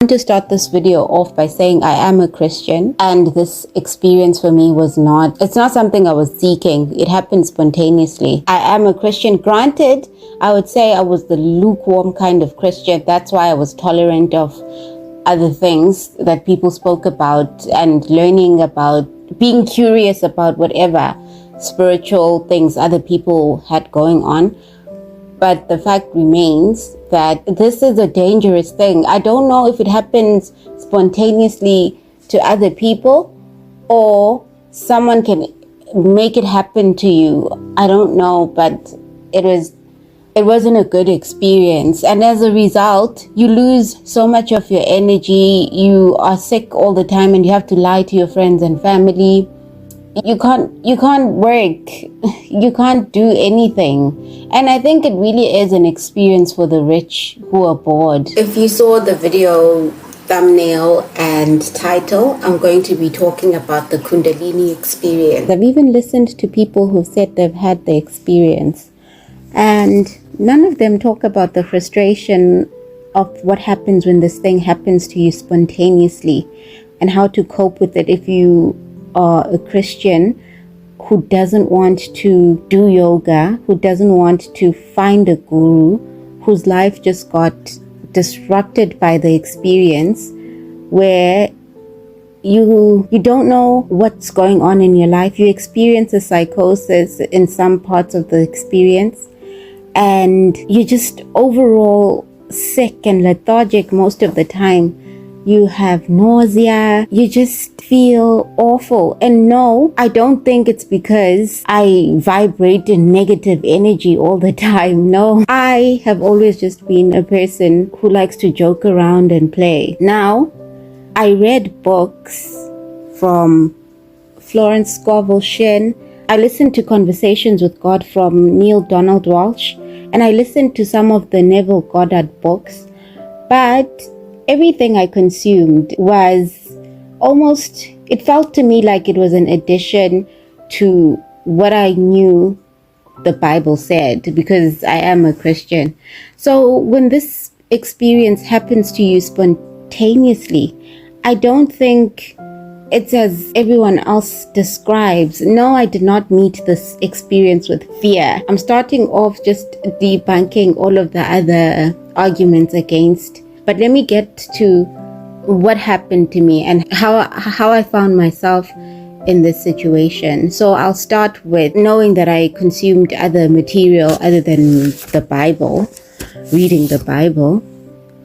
To start this video off by saying I am a Christian, and this experience for me it's not something I was seeking. It happened spontaneously. I am a Christian. Granted, I would say I was the lukewarm kind of Christian. That's why I was tolerant of other things that people spoke about and learning about, being curious about whatever spiritual things other people had going on. But the fact remains that this is a dangerous thing. I don't know if it happens spontaneously to other people or someone can make it happen to you. I don't know, but it wasn't a good experience. And as a result, you lose so much of your energy. You are sick all the time and you have to lie to your friends and family. You can't work, you can't do anything. And I think it really is an experience for the rich who are bored. If you saw the video thumbnail and title, I'm going to be talking about the kundalini experience. I've even listened to people who said they've had the experience, and none of them talk about the frustration of what happens when this thing happens to you spontaneously and how to cope with it if you are a Christian who doesn't want to do yoga, who doesn't want to find a guru, whose life just got disrupted by the experience, where you don't know what's going on in your life. You experience a psychosis in some parts of the experience, and you're just overall sick and lethargic most of the time. You have nausea, you just feel awful. And no, I don't think it's because I vibrate in negative energy all the time. No, I have always just been a person who likes to joke around and play. Now, I read books from Florence Scovel Shinn. I listened to Conversations with God from Neil Donald Walsh, and I listened to some of the Neville Goddard books. But everything I consumed was almost, it felt to me like it was an addition to what I knew the Bible said, because I am a Christian. So when this experience happens to you spontaneously, I don't think it's as everyone else describes. No, I did not meet this experience with fear. I'm starting off just debunking all of the other arguments against. But let me get to what happened to me and how I found myself in this situation. So I'll start with knowing that I consumed other material other than the Bible, reading the Bible.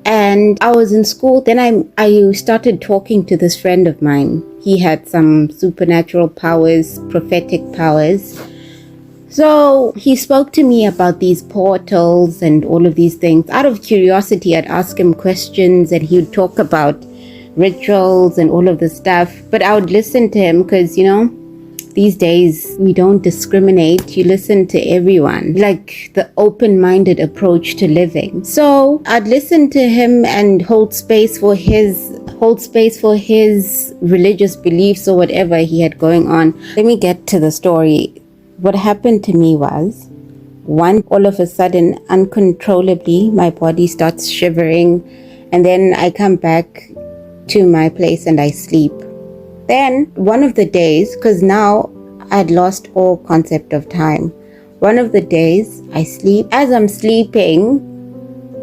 And I was in school. Then I started talking to this friend of mine. He had some supernatural powers, prophetic powers. So he spoke to me about these portals and all of these things. Out of curiosity, I'd ask him questions and he would talk about rituals and all of the stuff. But I would listen to him because, these days we don't discriminate. You listen to everyone, like the open-minded approach to living. So I'd listen to him and hold space for his religious beliefs or whatever he had going on. Let me get to the story. What happened to me was, all of a sudden, uncontrollably, my body starts shivering, and then I come back to my place and I sleep. Then, one of the days, because now I'd lost all concept of time, one of the days I sleep. As I'm sleeping,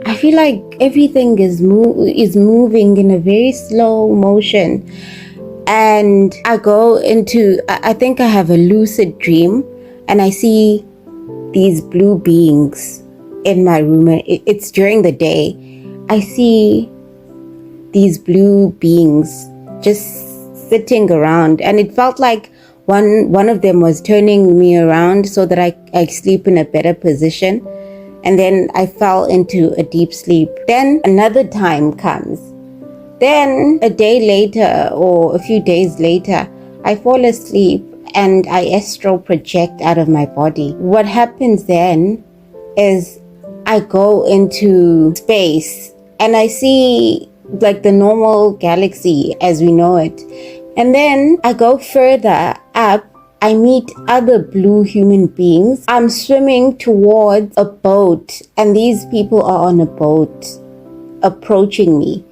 I feel like everything is moving in a very slow motion. And I go into, I think I have a lucid dream. And I see these blue beings in my room. It's during the day. I see these blue beings just sitting around. And it felt like one of them was turning me around so that I sleep in a better position. And then I fell into a deep sleep. Then another time comes. Then a day later or a few days later, I fall asleep. And I astral project out of my body. What happens then is I go into space and I see like the normal galaxy as we know it. And then I go further up. I meet other blue human beings. I'm swimming towards a boat, and these people are on a boat approaching me.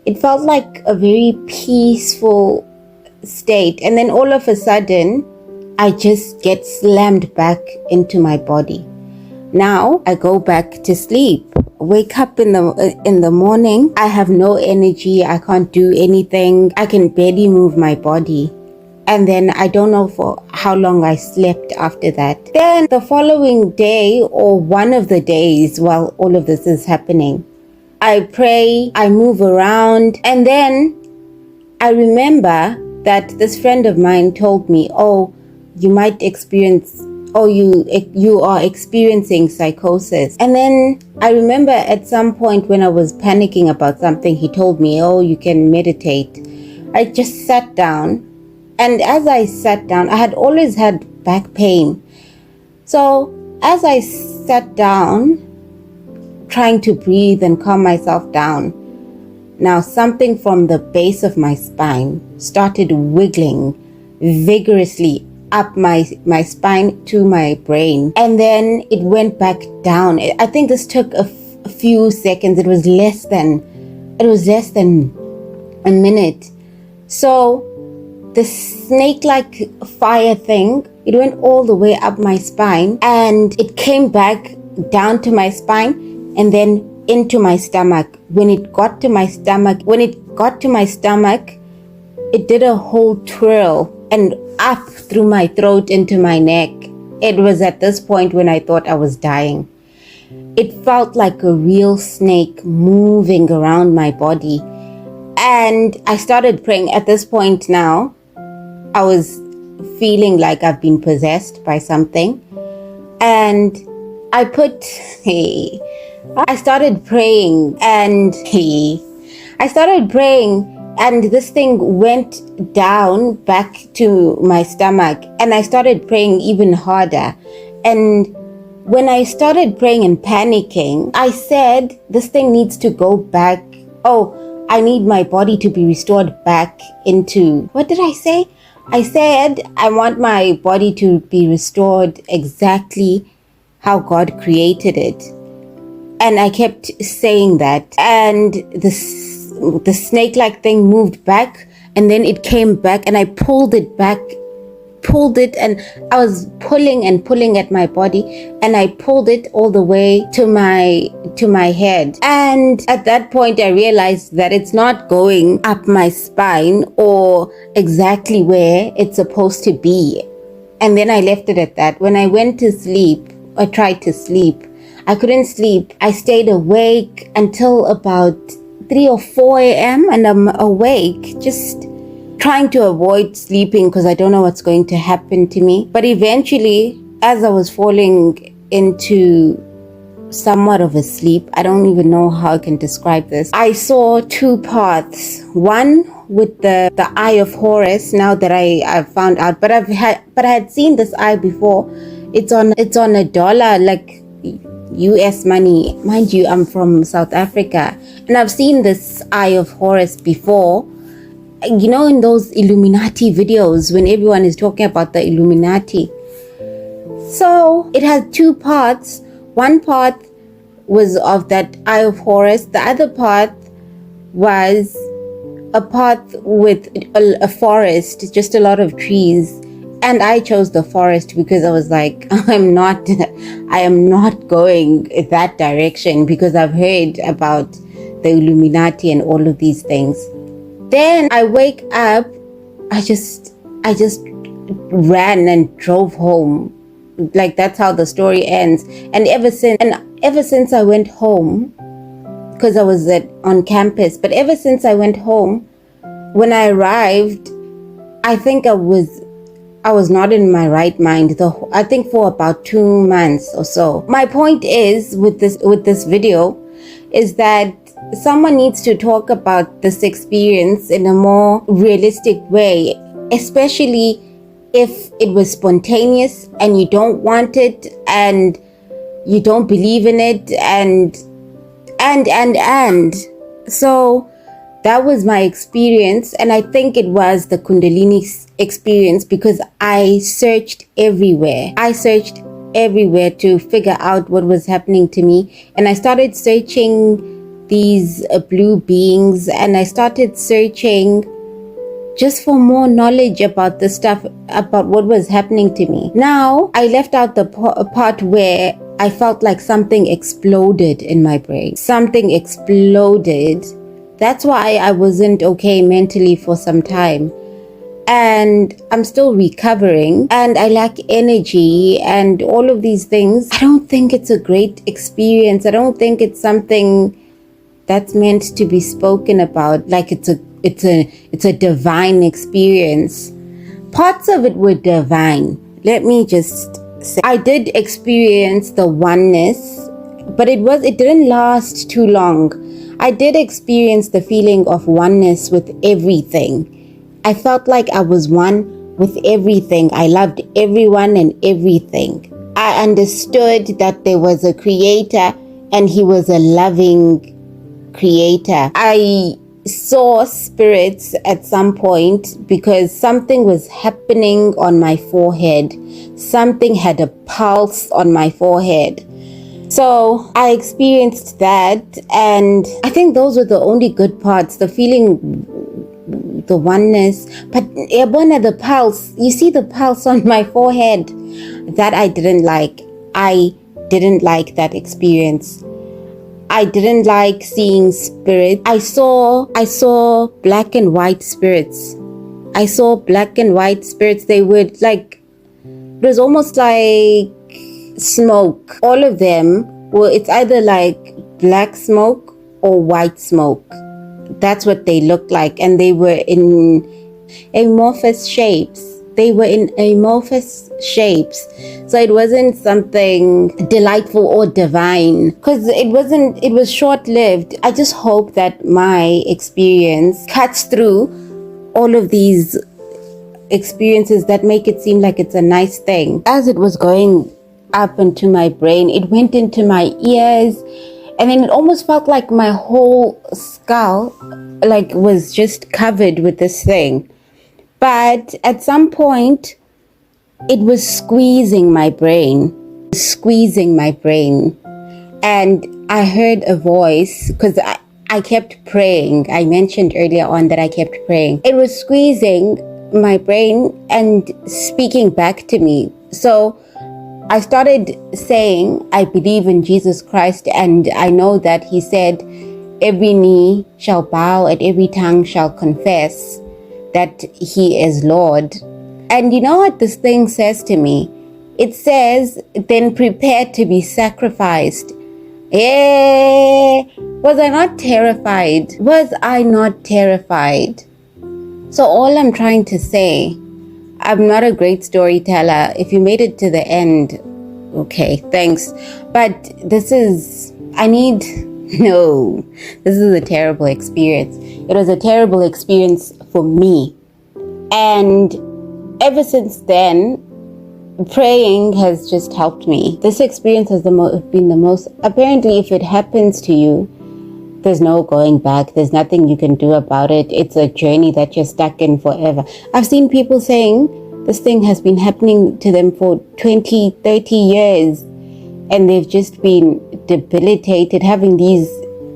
It felt like a very peaceful state. And then all of a sudden, I just get slammed back into my body. Now I go back to sleep. Wake up in the morning. I have no energy. I can't do anything. I can barely move my body. And then I don't know for how long I slept after that. Then the following day, or one of the days while all of this is happening, I pray, I move around, and then I remember that this friend of mine told me, oh, you might experience, oh, you are experiencing psychosis. And then I remember at some point when I was panicking about something, he told me, oh, you can meditate. I just sat down. And as I sat down, I had always had back pain. So as I sat down, trying to breathe and calm myself down, now something from the base of my spine started wiggling vigorously up my spine to my brain. And then it went back down. I think this took a few seconds. It was less than a minute. So the snake-like fire thing, it went all the way up my spine, and it came back down to my spine and then into my stomach. When it got to my stomach, it did a whole twirl and up through my throat into my neck. It was at this point when I thought I was dying. It felt like a real snake moving around my body. And I started praying. At this point now, I was feeling like I've been possessed by something. And I started praying, and this thing went down back to my stomach, and I started praying even harder. And when I started praying and panicking, I said, this thing needs to go back. Oh, I need my body to be restored back into, what did I say? I said, I want my body to be restored exactly how God created it. And I kept saying that. And the snake-like thing moved back, and then it came back, and I pulled it, and I was pulling at my body, and I pulled it all the way to my head. And at that point I realized that it's not going up my spine or exactly where it's supposed to be. And then I left it at that. When I went to sleep, I tried to sleep, I couldn't sleep. I stayed awake until about 3 or 4 a.m. and I'm awake, just trying to avoid sleeping because I don't know what's going to happen to me. But eventually, as I was falling into somewhat of a sleep, I don't even know how I can describe this, I saw two paths. One with the eye of Horus, now that I've found out, but I had seen this eye before. It's on $1, like US money. Mind you, I'm from South Africa, and I've seen this eye of Horus before. You know, in those Illuminati videos when everyone is talking about the Illuminati. So it had two parts. One part was of that eye of Horus. The other part was a path with a forest, just a lot of trees. And I chose the forest because I was like, I am not going that direction, because I've heard about the Illuminati and all of these things. Then I wake up, I just ran and drove home. Like, that's how the story ends. And ever since I went home, because I was on campus, but ever since I went home, when I arrived, I think I was not in my right mind. I think for about 2 months or so. My point is with this video is that someone needs to talk about this experience in a more realistic way, especially if it was spontaneous and you don't want it and you don't believe in it and so that was my experience. And I think it was the Kundalini experience, because I searched everywhere to figure out what was happening to me. And I started searching these blue beings, and I started searching just for more knowledge about the stuff, about what was happening to me. Now, I left out the part where I felt like something exploded in my brain. Something exploded. That's why I wasn't okay mentally for some time. And I'm still recovering, and I lack energy and all of these things. I don't think it's a great experience. I don't think it's something that's meant to be spoken about like it's a divine experience. Parts of it were divine. Let me just say, I did experience the oneness, but it didn't last too long. I did experience the feeling of oneness with everything. I felt like I was one with everything. I loved everyone and everything. I understood that there was a creator and he was a loving creator. I saw spirits at some point because something was happening on my forehead. Something had a pulse on my forehead. So I experienced that, and I think those were the only good parts. The feeling, the oneness, but Ebona, the pulse, you see the pulse on my forehead, that I didn't like. I didn't like that experience. I didn't like seeing spirits. I saw black and white spirits. I saw black and white spirits. They were like, it was almost like smoke. All of them were, it's either like black smoke or white smoke. That's what they looked like. And they were in amorphous shapes. They were in amorphous shapes. So it wasn't something delightful or divine, because it was short-lived. I just hope that my experience cuts through all of these experiences that make it seem like it's a nice thing. As it was going up into my brain, it went into my ears, and then it almost felt like my whole skull was just covered with this thing. But at some point, it was squeezing my brain. And I heard a voice, because I kept praying. I mentioned earlier on that I kept praying. It was squeezing my brain and speaking back to me. So I started saying, I believe in Jesus Christ, and I know that he said, every knee shall bow and every tongue shall confess that he is Lord. And you know what this thing says to me? It says, then prepare to be sacrificed. Was I not terrified? So all I'm trying to say, I'm not a great storyteller. If you made it to the end, okay, thanks. But this is a terrible experience. It was a terrible experience for me. And ever since then, praying has just helped me. This experience has been the most, apparently if it happens to you, there's no going back. There's nothing you can do about it. It's a journey that you're stuck in forever. I've seen people saying this thing has been happening to them for 20, 30 years. And they've just been debilitated, having these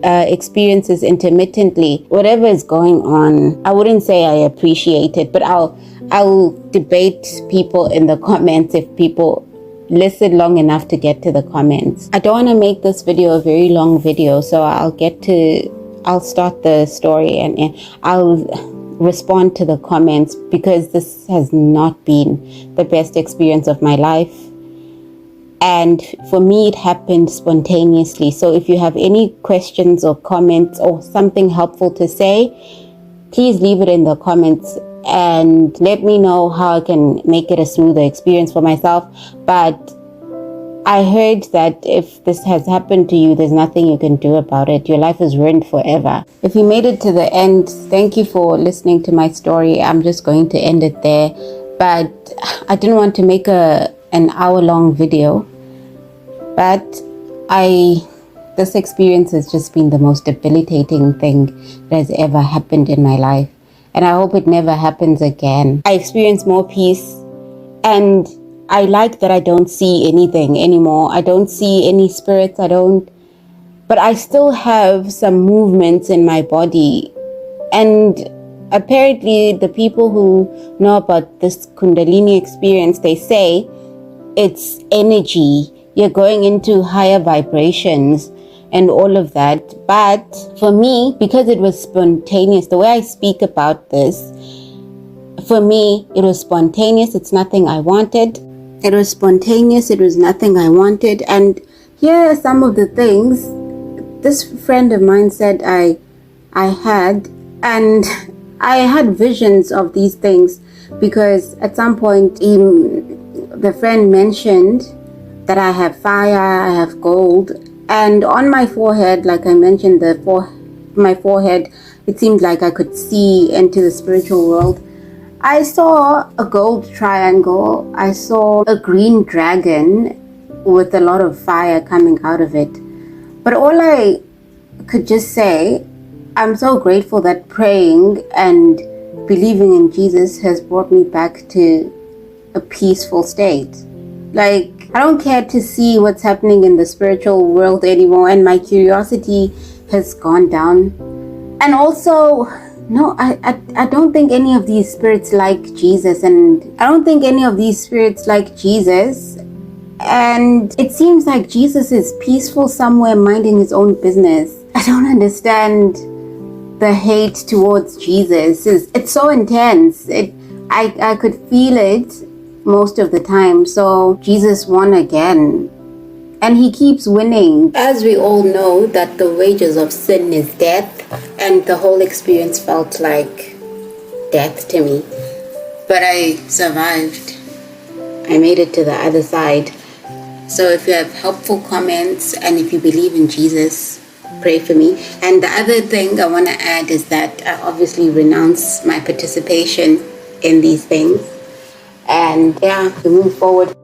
experiences intermittently. Whatever is going on, I wouldn't say I appreciate it, but I'll debate people in the comments if people listen long enough to get to the comments. I don't want to make this video a very long video, so I'll start the story and I'll respond to the comments, because this has not been the best experience of my life. And for me, it happened spontaneously. So if you have any questions or comments or something helpful to say, please leave it in the comments and let me know how I can make it a smoother experience for myself. But I heard that if this has happened to you, there's nothing you can do about it. Your life is ruined forever. If you made it to the end, thank you for listening to my story. I'm just going to end it there. But I didn't want to make an hour-long video. But this experience has just been the most debilitating thing that has ever happened in my life. And I hope it never happens again. I experience more peace, and I like that I don't see anything anymore. I don't see any spirits. I don't but I still have some movements in my body. And apparently the people who know about this kundalini experience, they say it's energy. You're going into higher vibrations and all of that. But for me, because it was spontaneous, the way I speak about this, for me, it was spontaneous. It's nothing I wanted. It was spontaneous. It was nothing I wanted. And here are some of the things this friend of mine said I had. And I had visions of these things because at some point the friend mentioned that I have fire, I have gold. And on my forehead, like I mentioned, my forehead, it seemed like I could see into the spiritual world. I saw a gold triangle. I saw a green dragon with a lot of fire coming out of it. But all I could just say, I'm so grateful that praying and believing in Jesus has brought me back to a peaceful state. Like, I don't care to see what's happening in the spiritual world anymore, and my curiosity has gone down. And also, no, I don't think any of these spirits like Jesus, and I don't think any of these spirits like Jesus. And it seems like Jesus is peaceful somewhere minding his own business. I don't understand the hate towards Jesus. It's so intense. I could feel it most of the time. So Jesus won again. And he keeps winning. As we all know that the wages of sin is death, and the whole experience felt like death to me. But I survived. I made it to the other side. So if you have helpful comments and if you believe in Jesus, pray for me. And the other thing I want to add is that I obviously renounce my participation in these things. And yeah, we move forward.